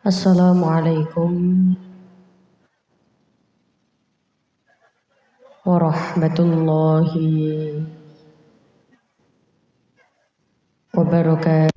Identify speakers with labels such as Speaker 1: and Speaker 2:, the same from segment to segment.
Speaker 1: Assalamualaikum warahmatullahi wabarakatuh.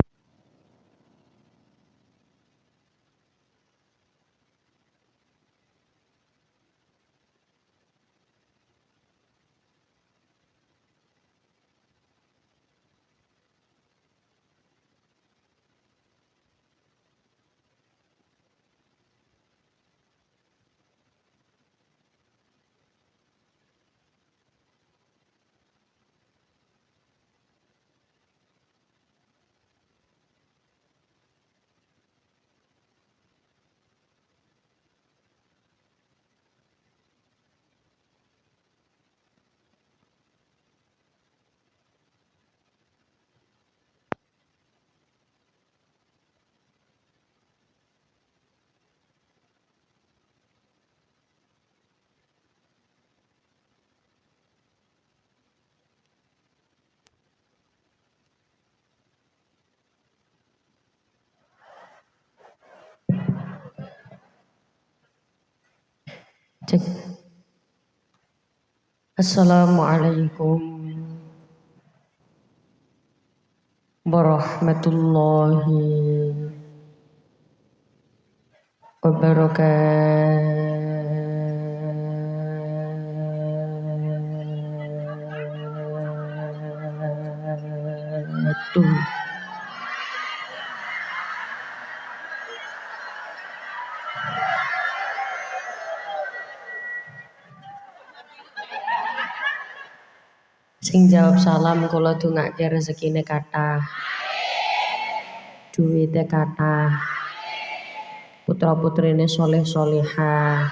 Speaker 1: Cek. Assalamualaikum warahmatullahi wabarakatuh. Sing jawab salam kula dongake rezekine kathah, duwite kathah, putra-putrine soleh solehah.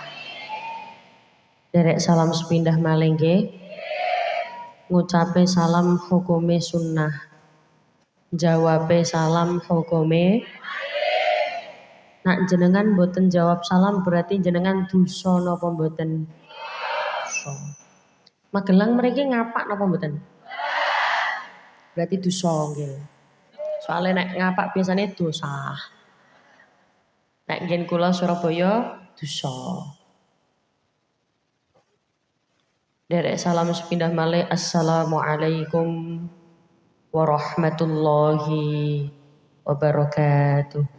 Speaker 1: Derek salam sepindah malih nggih. Ngucape salam hukume sunnah. Jawabe salam hukume. Nak jenengan boten jawab salam berarti jenengan dosa napa mboten? Dosa. Magelang mriki ngapak napa mboten? Berarti dosa nggih. Soale nek ngapak biasane dosa. Nek ngen kula Surabaya dosa. Derek salam sepindah malih. Assalamualaikum warahmatullahi wabarakatuh.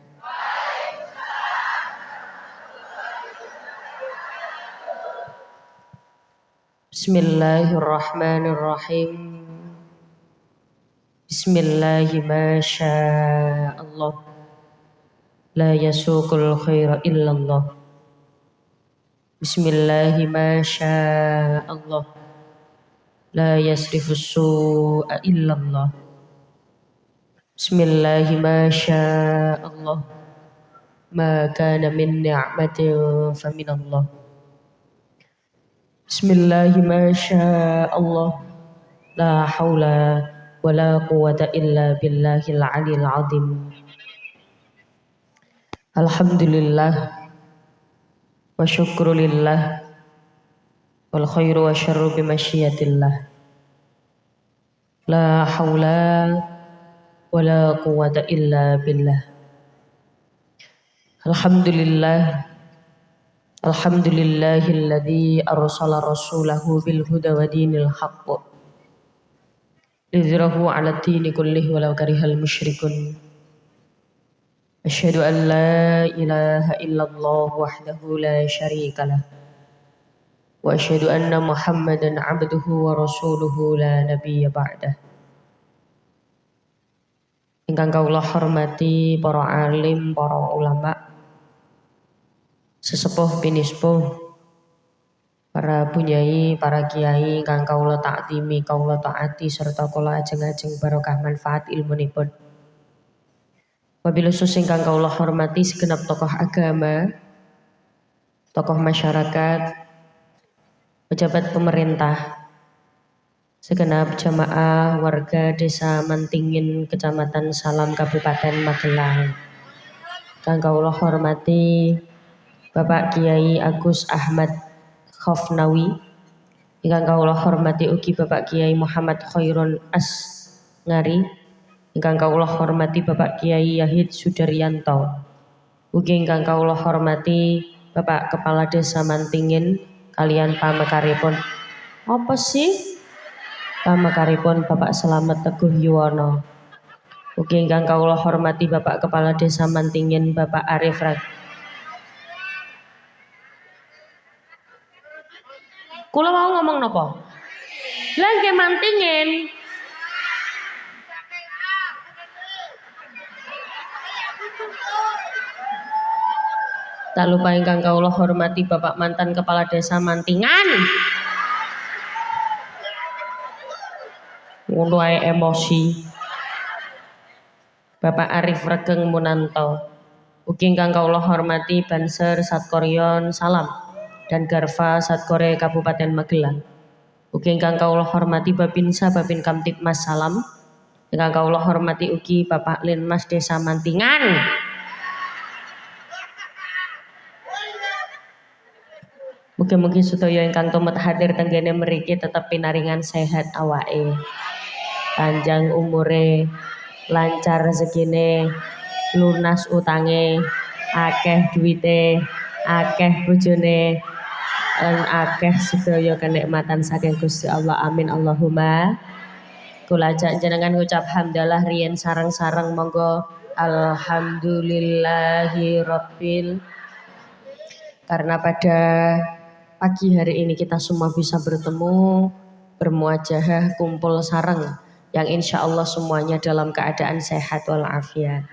Speaker 1: Bismillahirrahmanirrahim. Bismillahi masyaallah. La yasuqul khaira illallah. Bismillahi masyaallah. La yasrifus su'a illallah. Bismillahi masyaallah. Ma kana min ni'matin faminallah. Bismillahi masyaallah. La haula wala quwwata illa billahil aliyil azim. Alhamdulillah wa syukrulillah wal khairu wa syarru bimasyiatillah. La haula wala quwwata illa billah. Alhamdulillah. Alhamdulillahilladzi arsala rasulahu bil huda wa dinil haqq liyudhhirahu 'ala ad-dini kullihi walau karihal musyrikun. Asyhadu an la ilaha illallah wahdahu la syarikalah. Wa asyhadu anna Muhammadan 'abduhu wa rasuluhu la nabiyya ba'dah. Ingkang kawula hormati para alim, para ulama, sesepuh pinispuh, para bunyai, para kiai ingkang kawula taktimi, kawula taati serta kula ajeng-ajeng barokah manfaat ilmunipun. Wabil khusus ingkang kawula hormati segenap tokoh agama, tokoh masyarakat, pejabat pemerintah, segenap jamaah warga desa Mantingin, Kecamatan Salam, Kabupaten Magelang. Ingkang kawula hormati Bapak Kiai Agus Ahmad Khofnawi, ingkang kawula hormati ugi Bapak Kiai Muhammad Khairun Asngari, ingkang kawula hormati Bapak Kiai Yahid Sudaryanto, Ugi ingkang kawula hormati Bapak Kepala Desa Mantingin kalian pamekaripun. Apa sih? Pamekaripun Bapak Slamet Teguh Yuwono. Ugi ingkang kawula hormati Bapak Kepala Desa Mantingin Bapak Arif Rak. Kula mau ngomong napa? Lah nggih Mantingin. Tak lupa ingkang kawula hormati Bapak mantan Kepala Desa Mantingan. Ngono ae emosi. Bapak Arif Regeng Munanto. Ugi ingkang kawula hormati Banser Satkoryon Salam dan Garva Satkore Kabupaten Magelang. Ugi ingkang kawula hormati Babinsa Babin Kamtibmas Salam. Ingkang kawula hormati ugi Bapak Linmas Desa Mantingan. Mugi-mugi sedaya ingkang tumut hadir tenggene mriki tetep pinaringan sehat awake. Panjang umure, lancar rezekine, lunas utange, akeh duwite, akeh bojone, lan akeh sedaya kenikmatan saking Gusti Allah. Amin Allahumma. Kula ajak jenengan ngucap hamdalah riyen sareng-sareng monggo alhamdulillahirabbil. Karena pada pagi hari ini kita semua bisa bertemu, bermuajahah, kumpul sareng yang insya Allah semuanya dalam keadaan sehat walafiat.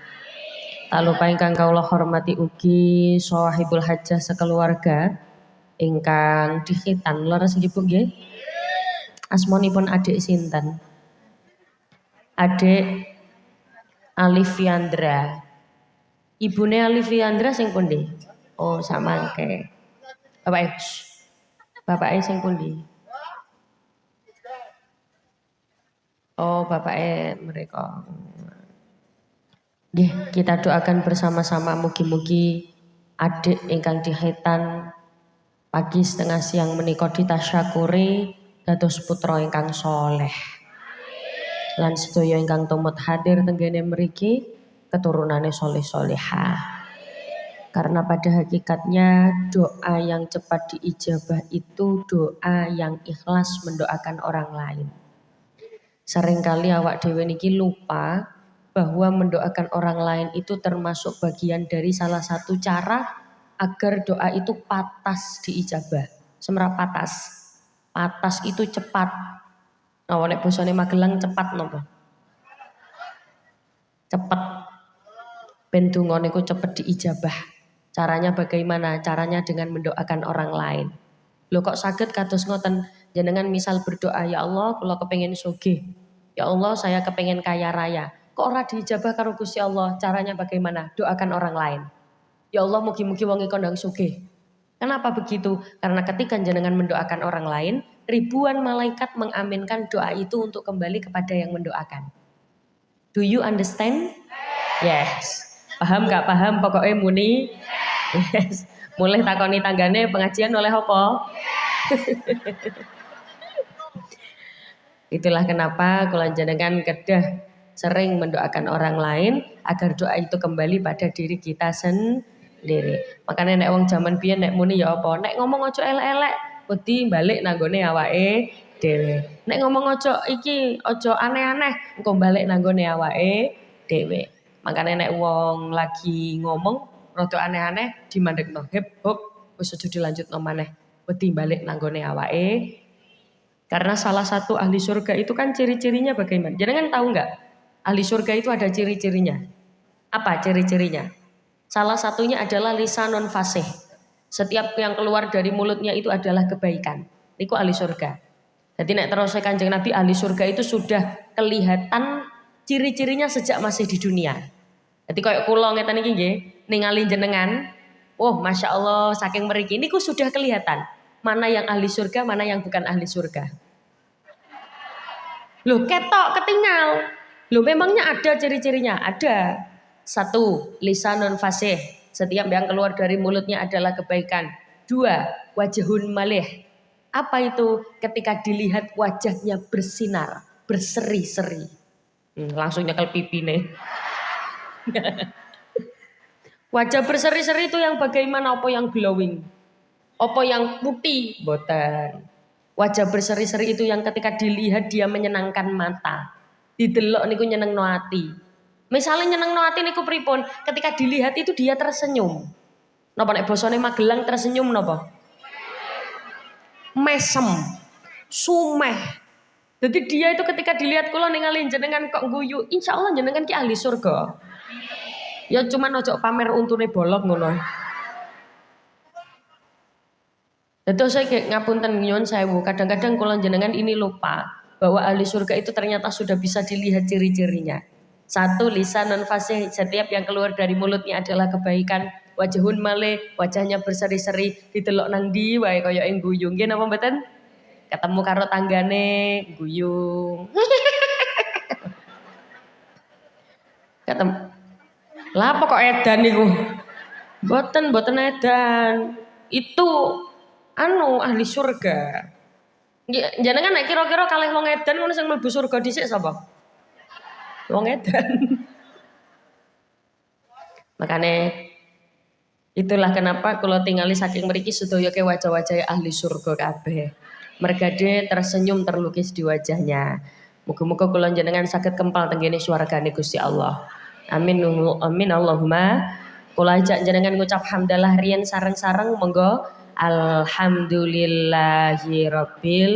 Speaker 1: Tak lupa ingkang kawula hormati ugi sahibul hajah sekeluarga ingkang dikhitan leres nggih Bu nggih. Asmanipun adik sinten? Adik Alifiandra. Ibune Alifiandra sing pundi? Oh samangke. Bapake sing pundi? Oh bapake mereka. Nggih, kita doakan bersama-sama mugi-mugi adik ingkang dikhitan pagi setengah siang menika ditasyakuri dados putra ingkang soleh. Lan sedaya ingkang tumut hadir tenggene mriki keturunane soleh-solehah. Karena pada hakikatnya doa yang cepat diijabah itu doa yang ikhlas mendoakan orang lain. Seringkali awak dhewe niki lupa bahwa mendoakan orang lain itu termasuk bagian dari salah satu cara agar doa itu patas diijabah. Semra patas. Patas itu cepat. Nah, nek bosone Magelang cepat napa? Cepet. Ben donga niku cepet diijabah. Caranya bagaimana? Caranya dengan mendoakan orang lain. Loh kok saged kados ngoten? Jenengan misal berdoa, ya Allah kula kepengin sugih. Ya Allah saya kepengin kaya raya. Kok ora diijabah karo Gusti Allah? Caranya bagaimana? Doakan orang lain. Ya Allah mugi-mugi wong iku ndang sugih. Kenapa begitu? Karena ketika jenengan mendoakan orang lain, ribuan malaikat mengaminkan doa itu untuk kembali kepada yang mendoakan. Do you understand? Yes. Paham gak paham pokoknya muni? Yes. Mulai takoni tanggane pengajian oleh apa? Itulah kenapa kula jenengan kedah sering mendoakan orang lain agar doa itu kembali pada diri kita sendiri. Makanya nek wong jaman biyen nek muni ya apa? Nek ngomong aja elek-elek, wedi balik nanggone awake dhewe. Nek ngomong aja iki aja aneh-aneh, engko balik nanggone awake dhewe. Makanya nek wong lagi ngomong rada aneh-aneh dimandekno, hep hop wis aja dilanjutno maneh. Wedi balik nanggone awake. Karena salah satu ahli surga itu kan ciri-cirinya bagaimana? Jangan tahu nggak? Ahli surga itu ada ciri-cirinya. Apa ciri-cirinya? Salah satunya adalah lisanun fasih. Setiap yang keluar dari mulutnya itu adalah kebaikan. Itu ahli surga. Jadi nek terus Kanjeng Nabi ahli surga itu sudah kelihatan ciri-cirinya sejak masih di dunia. Jadi kayak kula ngeten iki nggih, ningali jenengan, oh Masya Allah saking mriki niku sudah kelihatan. Mana yang ahli surga, mana yang bukan ahli surga. Loh ketok ketinggal. Loh memangnya ada ciri-cirinya? Ada. Satu, lisanun fasih. Setiap yang keluar dari mulutnya adalah kebaikan. Dua, wajhun malih. Apa itu? Ketika dilihat wajahnya bersinar, berseri-seri. Langsung nyekel pipi nih. Wajah berseri-seri itu yang bagaimana? Apa yang glowing? Apa yang putih? Boten. Wajah berseri-seri itu yang ketika dilihat dia menyenangkan mata. Didelok niku nyenengno ati. Misalnya nyenengno ati niku pripun? Ketika dilihat itu dia tersenyum. Napa nek basane Magelang tersenyum napa? Mesem. Sumeh. Jadi dia itu ketika dilihat kula ningali jenengan kok guyu, insya Allah jenengan ki ahli surga. Ya cuman ojo pamer untune bolong ngono. Terus saya kayak ngapunten nyuwun sewu, kadang-kadang kula jenengan ini lupa bahwa ahli surga itu ternyata sudah bisa dilihat ciri-cirinya. Satu, lisanan fasih, setiap yang keluar dari mulutnya adalah kebaikan. Wajahun male, wajahnya berseri-seri, didelok nang ndi wae kaya ing guyung. Nggih napa mboten? Ketemu karo tanggane guyung. Ketemu. Lah apa kok edan niku? Boten edan. Itu ahli surga. Jenengan nek kira-kira kalih wong edan ngono sing mlebu surga dhisik sapa? Wong edan. Makanya itulah kenapa kalau tingali saking mriki sedaya ke wajah-wajah ahli surga kabeh. Mergade tersenyum terlukis di wajahnya. Muga-muga kula jenengan saged kempal tenggene swargane Gusti Allah. Amin amin Allahumma. Kula ajak jenengan ngucap hamdalah riyen sareng-sareng monggo. Alhamdulillahirabbil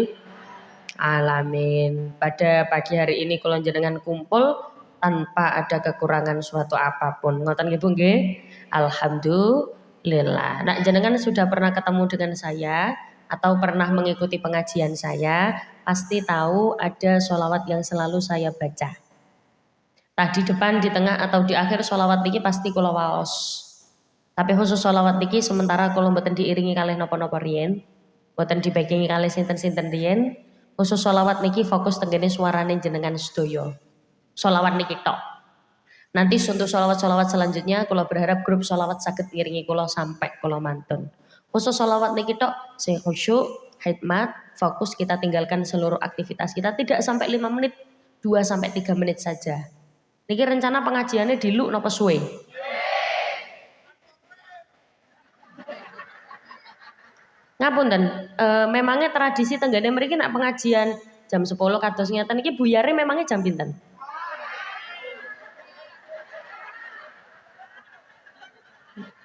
Speaker 1: alamin. Pada pagi hari ini kula jenengan kumpul tanpa ada kekurangan suatu apapun. Ngoten nggih Bu nggih? Alhamdulillah. Nah, jenengan sudah pernah ketemu dengan saya atau pernah mengikuti pengajian saya, pasti tahu ada sholawat yang selalu saya baca. Nah, di depan, di tengah atau di akhir sholawat niki pasti kula waos. Tapi khusus sholawat niki sementara kula mboten diiringi kalih napa-napa riyen, mboten dibagingi kalih sinten-sinten riyen. Khusus sholawat niki fokus tenggene suarane jenengan sedaya. Sholawat niki tok. Nanti untuk sholawat-sholawat selanjutnya kula berharap grup sholawat saged ngiringi kula sampai kula mantun. Khusus sholawat niki tok sing khusyuk, hikmat, fokus kita tinggalkan seluruh aktivitas kita tidak sampai 5 menit, 2 sampai 3 menit saja. Niki rencana pengajiannya diluk napa suwe? Ngapunten, memangnya tradisi tenggane mriki nak pengajian jam 10 kados ngeten iki buyare memangnya jam pinten?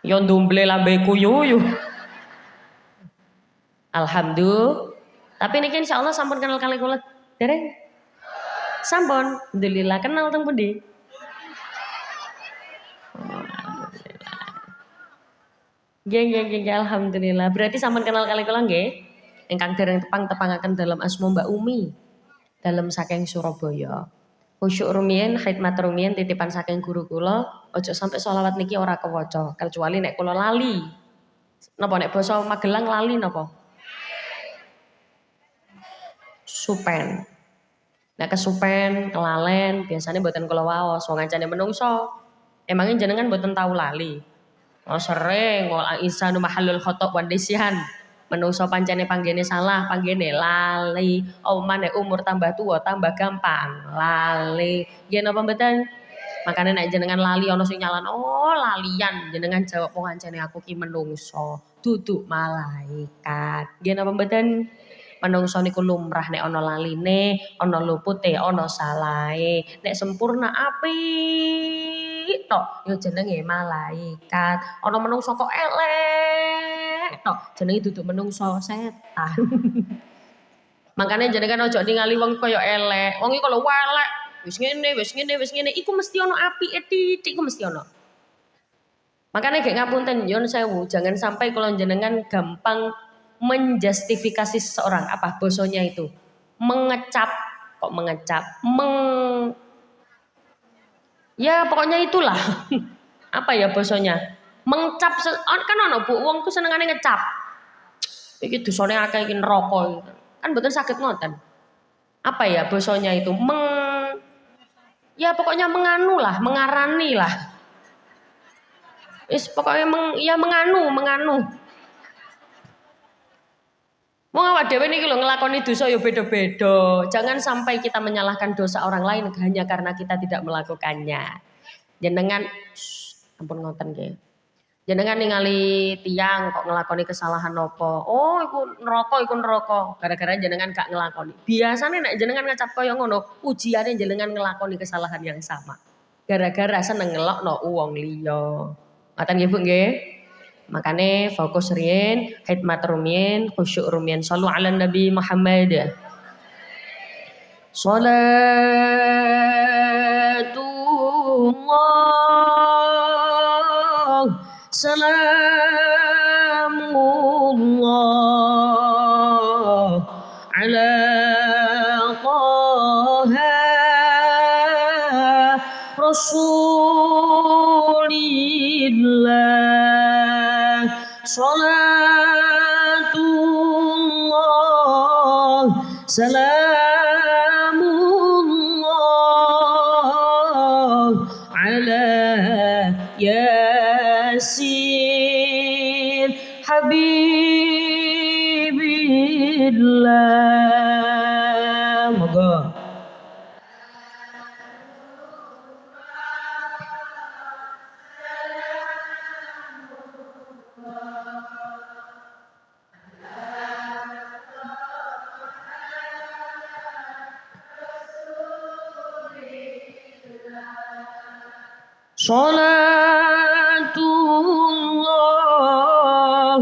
Speaker 1: Yo ndumble lambeku yuyu. Alhamdulillah. Tapi niki insyaallah sampun kenal kali kula dereng. Sampun, alhamdulillah kenal teng pundi? Nggih, alhamdulillah. Berarti sampun kenal kali kula nggih? Ingkang dereng tepang-tepangaken dalam asma Mbak Umi. Dalam saking Surabaya. Khusyuk rumiyin, khidmat rumiyin titipan saking guru kula, ojo sampai sholawat niki ora kewaca, kecuali nek kula lali. Napa nek basa Magelang lali napa? Supen. Nek kesupen, kelalen, biasanya mboten kula waos, wong ancane menungso. Emangnya jenengan mboten tahu lali? Oh sering, wal insanu mahallul khata' wan nisyan. Menungso pancene panggene salah, panggene lali. Oh maneh umur tambah tua, tambah gampang lali. Nggih napa mboten? Makane nek jenengan lali ana sing nyalan, oh lalian, jenengan jawab wong ancene aku ki menungso, duduk malaikat. Nggih napa mboten? Menungso niku lumrah nek ana laline, ana lupute, ana salahe. Nek sempurna apik tok ya jenenge malaikat. Ana menungso kok elek tok jenenge duduk menungso setan. Makanya jenengan ojo ningali wong kaya elek. Wong iki kalau elek wis ngene iku mesti ana apike titik iku mesti ana. Makanya gak ngapunten yon sewu, jangan sampai kalau jenengan gampang menjustifikasi seseorang apa bosonya itu mengecap kok mengecap ya pokoknya itulah apa ya bosonya mengcap kan ono Bu wong ku senengane ngecap iki dosane akeh iki neraka kan mboten saged ngoten apa ya bosonya itu ya pokoknya menganu lah mengarani lah pokoknya menganu Wong awak dhewe niki lho nglakoni dosa ya beda-beda. Jangan sampai kita menyalahkan dosa orang lain hanya karena kita tidak melakukannya. Jenengan ampun ngoten nggih. Jenengan ningali tiang kok ngelakoni kesalahan nopo? Oh, iku neraka. Gara-gara jenengan gak ngelakoni. Biasanya nek jenengan ngecap kaya ngono, ujiane jenengan ngelakoni kesalahan yang sama. Gara-gara seneng ngelokno wong liya. Ngoten nggih Bu nggih? Makane fokus riyen, hikmat rumiyin, khusyuk rumiyin. Shallu ala Nabi Muhammad. Salatullah salamullah ala taha rasulillah salatullah salamullah ala yasin habibillah. Moga salatullah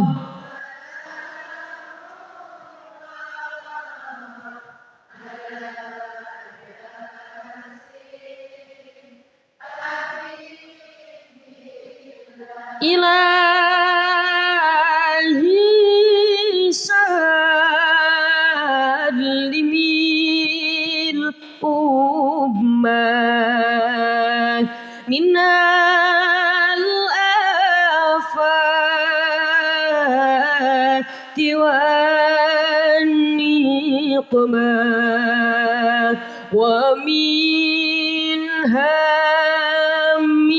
Speaker 1: ilahi salimil ummah minal afati wan niqmah wa min hammin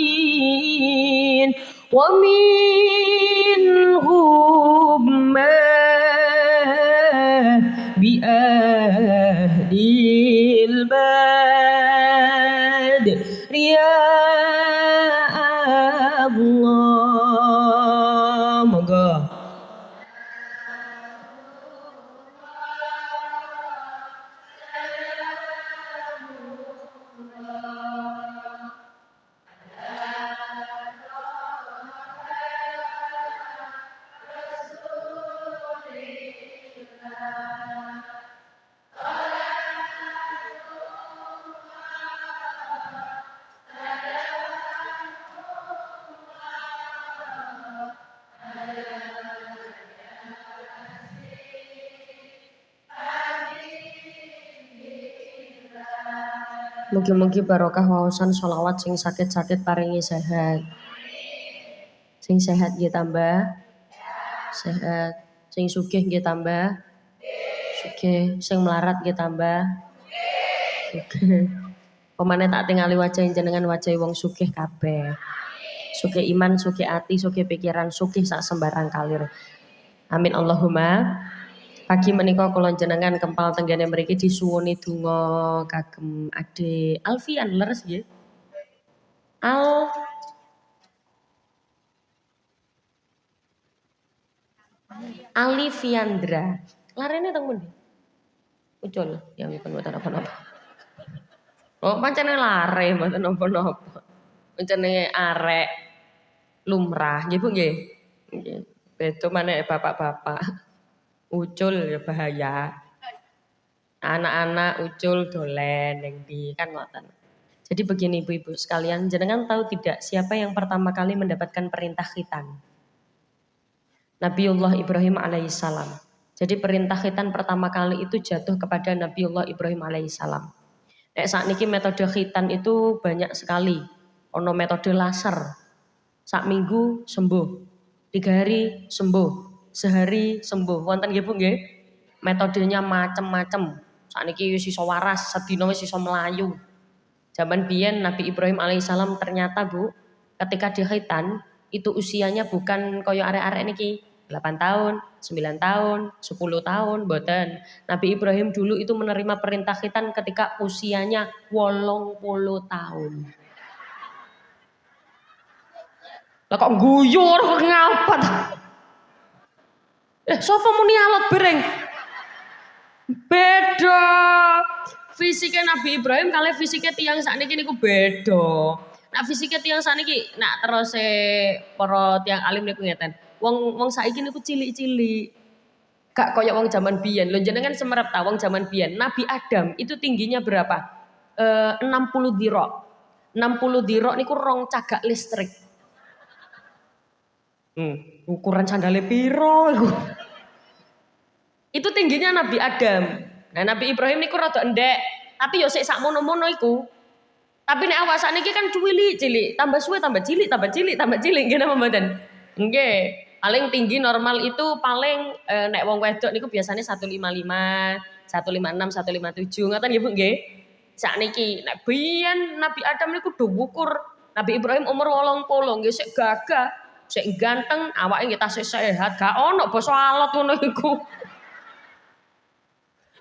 Speaker 1: wa min ghummah bi ahdil bad ya Allah. Moga mugi-mugi barokah waosan sholawat sing sakit-sakit paringi sehat. Sing sehat nggih tambah sehat. Sing sugih nggih tambah sugih. Sing melarat nggih tambah sugih. Pemane tak tingali wajah jenengan wajah wong sugih kabeh. Sugih iman, sugih ati, sugih pikiran, sugih sak sembarang kalir. Amin Allahumma. Pagi menika kula jenengan kempal tenggene mriki disuwuni donga kagem Ade Alfian leres nggih. Alifiandra. Larene teng pundi? Ucul, ya mboten napa-napa. Oh, pancene lare mboten napa-napa. Pancene arek lumrah nggih Bu nggih. Nggih. Beda maneh bapak-bapak. Ucul ya bahaya. Anak-anak ucul dolen ning ndi kan ngoten. Jadi begini Ibu-ibu sekalian, jenengan tahu tidak siapa yang pertama kali mendapatkan perintah khitan? Nabiullah Ibrahim alaihissalam. Jadi perintah khitan pertama kali itu jatuh kepada Nabiullah Ibrahim alaihissalam. Saat niki metode khitan itu banyak sekali. Ono metode laser. Sak minggu sembuh. 3 hari sembuh. Sehari sembuh. Wonten nggih Bu nggih? Metodenya macem-macem. Saat niki wis iso waras, sedina wis iso melayu. Zaman biyen Nabi Ibrahim alaihissalam ternyata Bu, ketika di khitan itu usianya bukan koyo arek-arek niki 8 tahun, 9 tahun, 10 tahun, boten. Nabi Ibrahim dulu itu menerima perintah khitan ketika usianya 80 tahun. Lah kok guyu ora ngapa ta? Sapa muni alot bereng? Beda. Fisiknya Nabi Ibrahim kali fisiknya tiang sakniki niku beda. Nah fisiknya tiang sakniki nak terus para tiang alim niku ngeten. Wong saiki niku cilik-cilik. Gak koyo wong zaman biyen. Lho jenengan semerep ta wong zaman biyen. Nabi Adam itu tingginya berapa? 60 dirok. 60 dirok niku rong cagak listrik. Ukuran sandale piro iku? Itu tingginya Nabi Adam. Nah Nabi Ibrahim niku rada endek, tapi yo sik sak mono-mono iku. Tapi nek awak sakniki kan cilik, tambah suwe tambah cilik, tambah cilik, tambah cilik nggih napa mboten? Nggih. Paling tinggi normal itu paling nek wong wedok niku biasanya 155, 156, 157 ngoten nggih Bu nggih. Sakniki nek biyen Nabi Adam niku do wukur Nabi Ibrahim umur 80 nggih sik gagah, sik ganteng, awake nggih tasih sehat, gak ono basa alot ngono iku.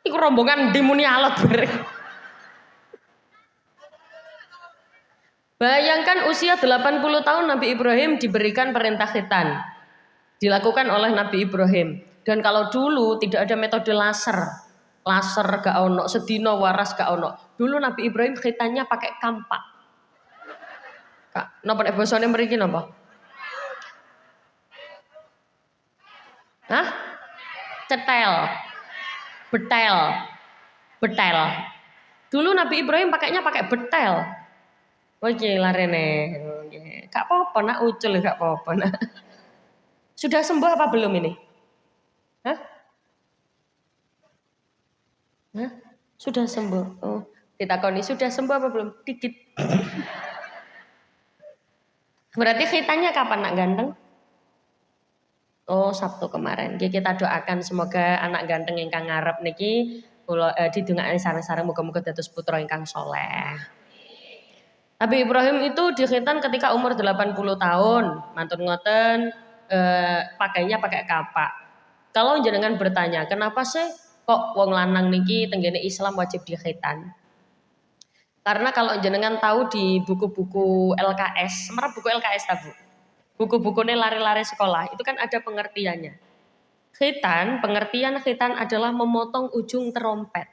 Speaker 1: Iku rombongan dimuni alot bareng. Bayangkan usia 80 tahun Nabi Ibrahim diberikan perintah khitan. Dilakukan oleh Nabi Ibrahim. Dan kalau dulu tidak ada metode laser. Laser gak ono, sedino waras gak ono. Dulu Nabi Ibrahim khitannya pakai kampak. Kak, napa nek basane mriki napa? Hah? Cetel. Betel. Betel. Dulu Nabi Ibrahim pakainya pakai betel. Oke, larene. Gak apa-apa nak ucul gak apa-apa nak. Sudah sembuh apa belum ini? Hah? Hah? Sudah sembuh. Oh, ditakoni sudah sembuh apa belum? Dikit. Berarti khitannya kapan nak ganteng? Oh, Sabtu kemarin. Kita doakan semoga anak ganteng ingkang ngarep niki kula didongakake sareng-sareng muga-muga dados putra ingkang soleh. Nabi Ibrahim itu dikhitan ketika umur 80 tahun. Mantun ngoten pakainya pakai kapak. Kalau jenengan bertanya, kenapa sih kok wong lanang niki tenggene Islam wajib dikhitan? Karena kalau jenengan tahu di buku-buku LKS, semerap buku LKS tabu. Buku-bukunya lari-lari sekolah, itu kan ada pengertiannya. Khitan, pengertian khitan adalah memotong ujung terompet.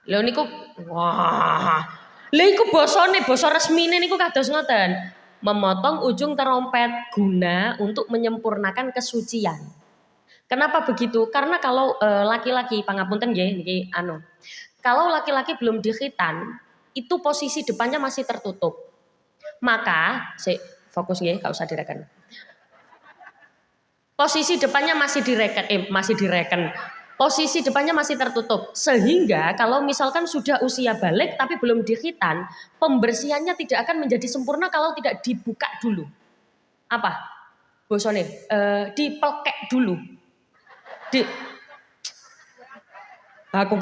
Speaker 1: Lho niku wah. Lha iku basane basa resmine niku kados ngoten. Memotong ujung terompet guna untuk menyempurnakan kesucian. Kenapa begitu? Karena kalau laki-laki pangapunten nggih niki anu. Kalau laki-laki belum dikhitan, itu posisi depannya masih tertutup. Maka, fokus nggih, gak usah direken. Posisi depannya masih direken. Posisi depannya masih tertutup. Sehingga kalau misalkan sudah usia balik tapi belum dikhitan, pembersihannya tidak akan menjadi sempurna kalau tidak dibuka dulu. Apa? Bosone, dipelkek dulu. Aku